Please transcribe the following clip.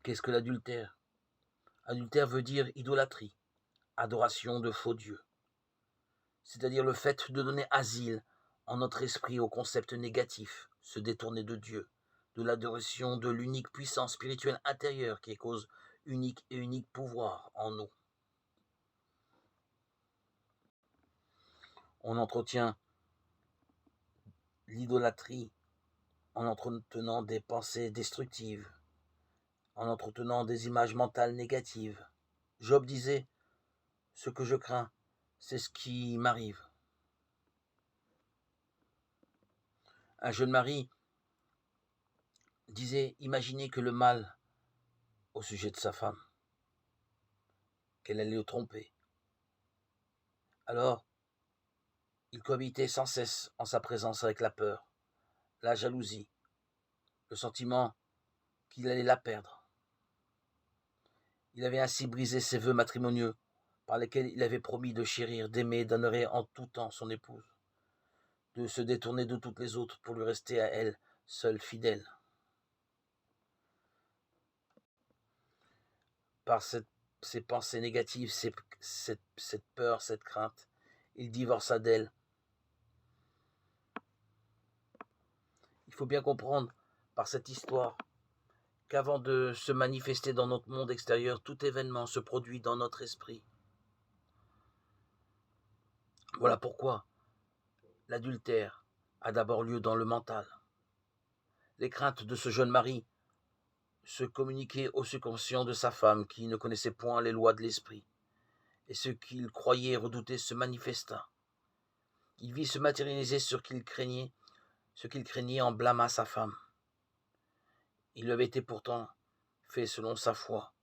Qu'est-ce que l'adultère? Adultère veut dire idolâtrie, adoration de faux dieux, c'est-à-dire le fait de donner asile en notre esprit au concept négatif, se détourner de Dieu, de l'adoration de l'unique puissance spirituelle intérieure qui est cause unique et unique pouvoir en nous. On entretient l'idolâtrie en entretenant des pensées destructives, en entretenant des images mentales négatives. Job disait, ce que je crains, c'est ce qui m'arrive. Un jeune mari disait, imaginez que le mal au sujet de sa femme, qu'elle allait le tromper. Alors, il cohabitait sans cesse en sa présence avec la peur, la jalousie, le sentiment qu'il allait la perdre. Il avait ainsi brisé ses vœux matrimoniaux par lesquels il avait promis de chérir, d'aimer, d'honorer en tout temps son épouse, de se détourner de toutes les autres pour lui rester à elle, seule fidèle. Par ces pensées négatives, cette peur, cette crainte, il divorça d'elle. Il faut bien comprendre par cette histoire qu'avant de se manifester dans notre monde extérieur, tout événement se produit dans notre esprit. Voilà pourquoi l'adultère a d'abord lieu dans le mental. Les craintes de ce jeune mari se communiquaient au subconscient de sa femme qui ne connaissait point les lois de l'esprit, et ce qu'il croyait et redoutait se manifesta. Il vit se matérialiser ce qu'il craignait en blâma sa femme. Il avait été pourtant fait selon sa foi,